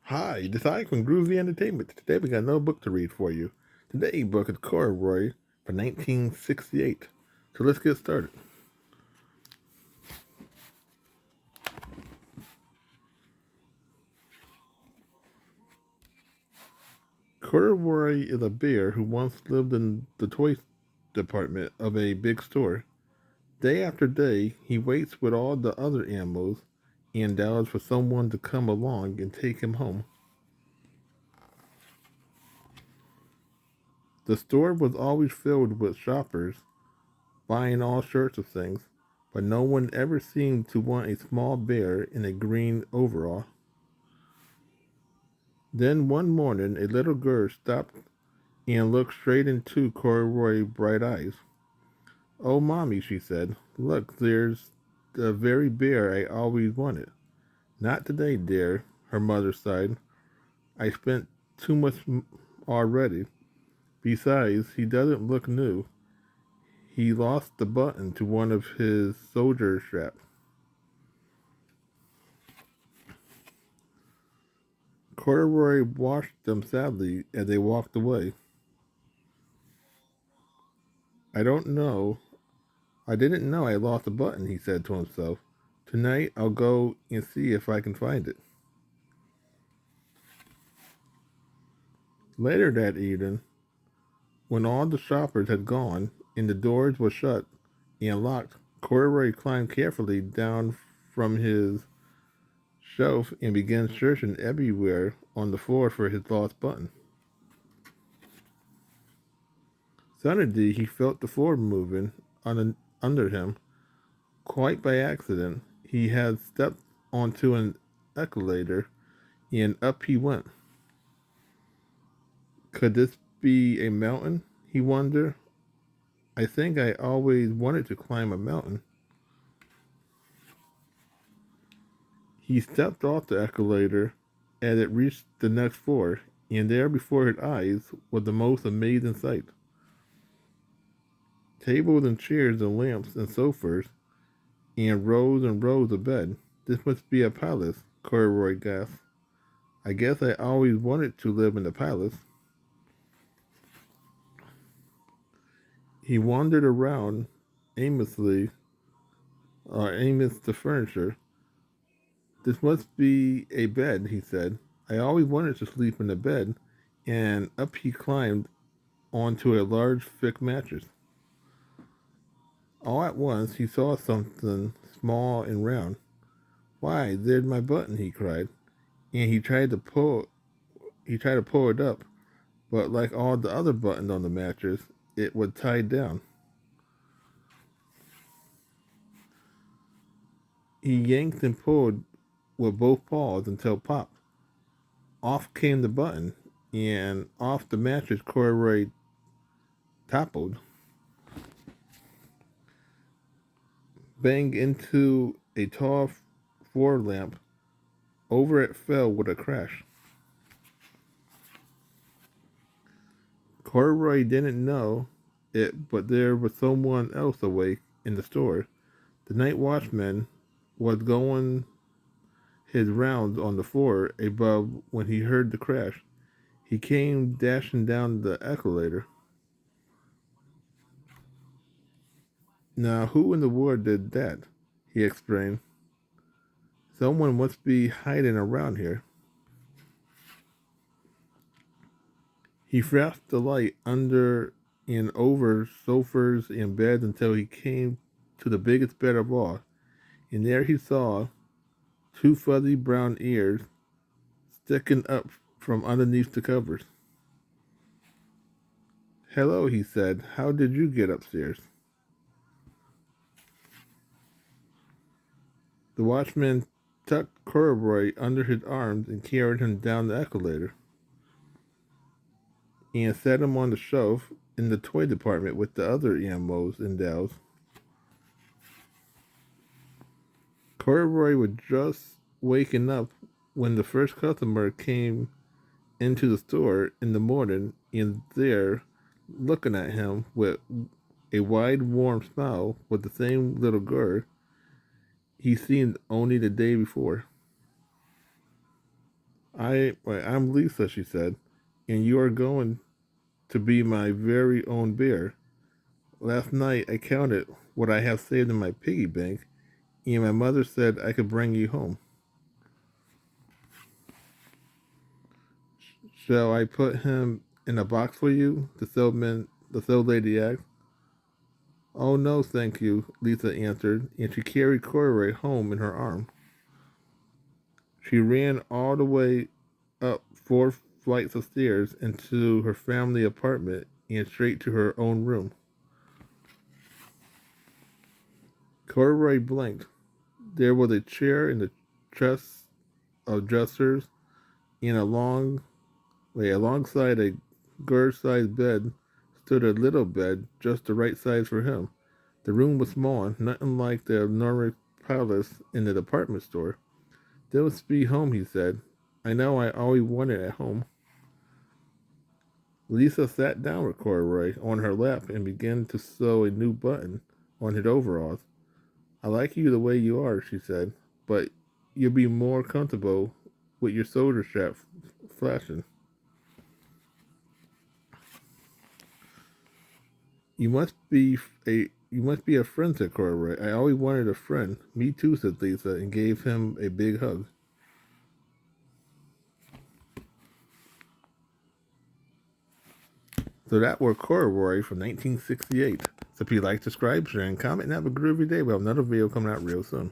Hi, this is from Groovy Entertainment. Today we got another book to read for you. Today's book is Corduroy for 1968. So let's get started. Corduroy is a bear who once lived in the toy department of a big store. Day after day, he waits with all the other animals and doubts for someone to come along and take him home. The store was always filled with shoppers buying all sorts of things, but no one ever seemed to want a small bear in a green overall. Then one morning, a little girl stopped and looked straight into Corduroy's bright eyes. "Oh, Mommy," she said, "look, there's the very bear I always wanted." "Not today, dear," her mother sighed. "I spent too much already. Besides, he doesn't look new. He lost the button to one of his soldier straps." Corduroy watched them sadly as they walked away. "I don't know. I didn't know I lost a button," he said to himself. "Tonight I'll go and see if I can find it." Later that evening, when all the shoppers had gone and the doors were shut and locked, Corduroy climbed carefully down from his shelf and began searching everywhere on the floor for his lost button. Suddenly, he felt the floor moving under him. Quite by accident, he had stepped onto an escalator and up he went. Could this be a mountain? He wondered. "I think I always wanted to climb a mountain." He stepped off the escalator as it reached the next floor, and there before his eyes was the most amazing sight. Tables and chairs and lamps and sofas and rows of beds. "This must be a palace," Corduroy gasped. "I guess I always wanted to live in a palace." He wandered around aimlessly, amidst the furniture. "This must be a bed," he said. "I always wanted to sleep in a bed." And up he climbed onto a large, thick mattress. All at once he saw something small and round. "Why, there's my button!" he cried, and he tried to pull it up, but like all the other buttons on the mattress, it was tied down. He yanked and pulled with both paws until pop. Off came the button, and off the mattress Corduroy toppled, banged into a tall floor lamp. Over it fell with a crash. Corduroy didn't know it, but there was someone else awake in the store. The night watchman was going his rounds on the floor above when he heard the crash. He came dashing down the escalator. "Now, who in the world did that?" he exclaimed. "Someone must be hiding around here." He flashed the light under and over sofas and beds until he came to the biggest bed of all, and there he saw two fuzzy brown ears sticking up from underneath the covers. "Hello," he said. "How did you get upstairs?" The watchman tucked Corduroy under his arms and carried him down the escalator and set him on the shelf in the toy department with the other animals and dolls. Corduroy was just waking up when the first customer came into the store in the morning, and there, looking at him with a wide, warm smile, was the same little girl he seen only the day before. I'm Lisa, she said, and you are going to be my very own bear. Last night I counted what I have saved in my piggy bank, and my mother said I could bring you home. Shall I put him in a box for you? The sales lady asked. Oh no, thank you, Lisa answered, and she carried Corduroy home in her arm. She ran all the way up 4 flights of stairs into her family apartment and straight to her own room. Corduroy blinked. There was a chair in the chest of dressers, and alongside a good-sized bed stood a little bed just the right size for him. The room was small, nothing like the enormous palace in the department store. This must be home, he said. I know I always wanted at home. Lisa sat down with Corduroy on her lap and began to sew a new button on his overalls. I like you the way you are, she said, but you'll be more comfortable with your shoulder strap flashing. You must be a friend, said Corduroy. I always wanted a friend. Me too, said Lisa, and gave him a big hug. So that was Corduroy from 1968. So if you like, subscribe, share, and comment, and have a groovy day. We have another video coming out real soon.